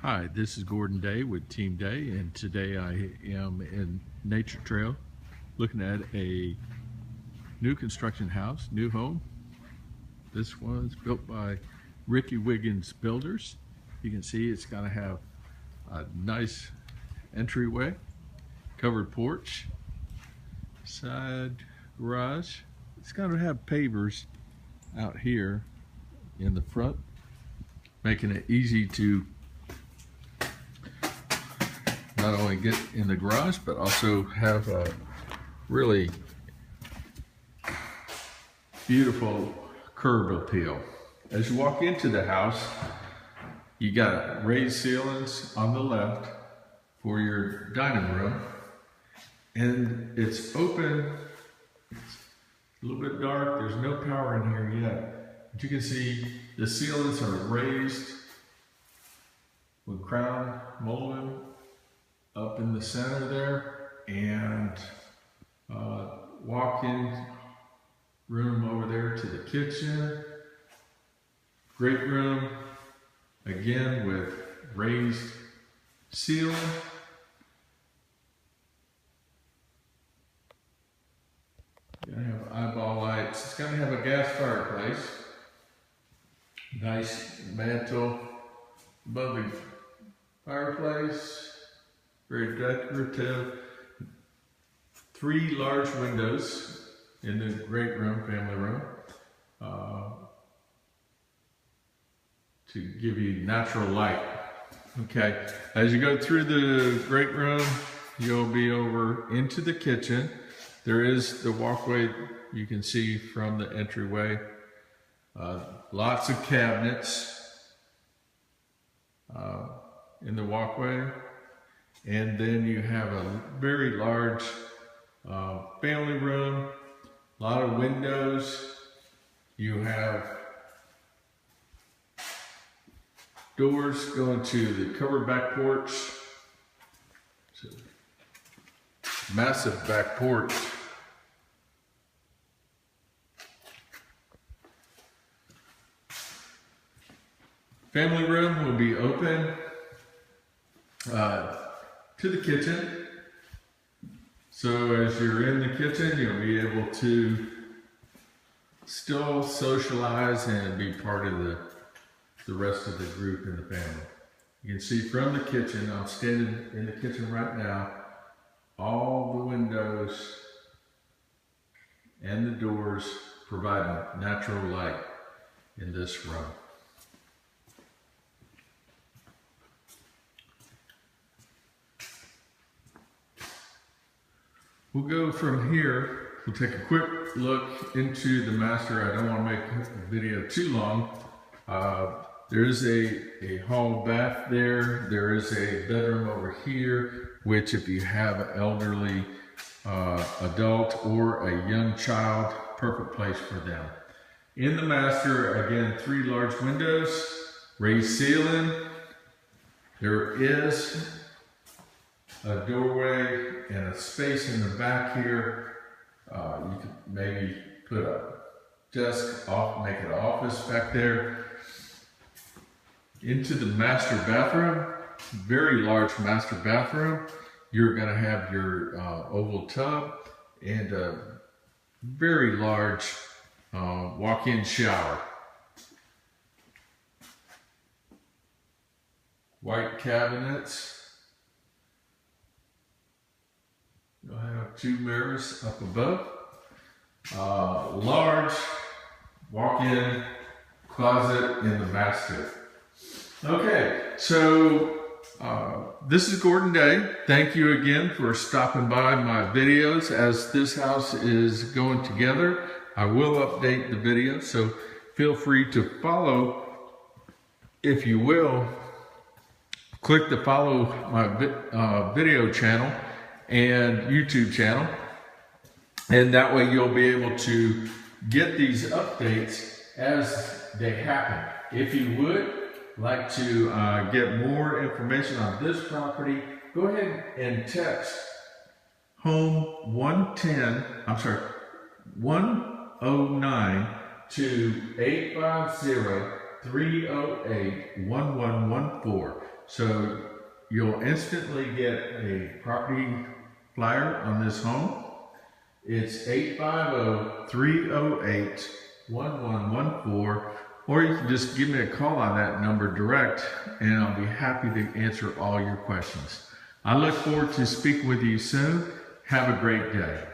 Hi, this is Gordon Day with Team Day, and today I am in Nature Trail looking at a new construction house, new home. This one's built by Ricky Wiggins Builders. You can see it's got to have a nice entryway, covered porch, side garage. It's got to have pavers out here in the front, making it easy to not only get in the garage, but also have a really beautiful curb appeal. As you walk into the house, you got raised ceilings on the left for your dining room, and it's open. It's a little bit dark. There's no power in here yet, but you can see the ceilings are raised with crown molding up in the center there, and walk-in room over there to the kitchen. Great room, again with raised ceiling. You're gonna have eyeball lights. It's gonna have a gas fireplace. Nice mantle above the fireplace. Very decorative. 3 large windows in the great room, family room, to give you natural light. Okay, as you go through the great room, you'll be over into the kitchen. There is the walkway you can see from the entryway. Lots of cabinets in the walkway. And then you have a very large family room, a lot of windows. You have doors going to the covered back porch. So, massive back porch. Family room will be open to the kitchen. So as you're in the kitchen, you'll be able to still socialize and be part of the rest of the group in the family. You can see from the kitchen, I'm standing in the kitchen right now, all the windows and the doors provide natural light in this room. We'll go from here. We'll take a quick look into the master. I don't want to make the video too long. There is a hall bath there. There is a bedroom over here, which if you have an elderly adult or a young child, perfect place for them. In the master, again, 3 large windows, raised ceiling. There is a doorway and a space in the back here. You could maybe put a desk off, make it an office back there. Into the master bathroom, very large master bathroom. You're gonna have your oval tub and a very large walk-in shower. White cabinets. You'll have 2 mirrors up above. Large walk-in closet in the master. Okay, so this is Gordon Day. Thank you again for stopping by my videos. As this house is going together, I will update the video, so feel free to follow, if you will. Click to follow my video channel and YouTube channel, and that way you'll be able to get these updates as they happen. If you would like to get more information on this property, go ahead and text home 109 to 850-308-1114. So you'll instantly get a property flyer on this home. It's 850-308-1114, or you can just give me a call on that number direct, and I'll be happy to answer all your questions. I look forward to speaking with you soon. Have a great day.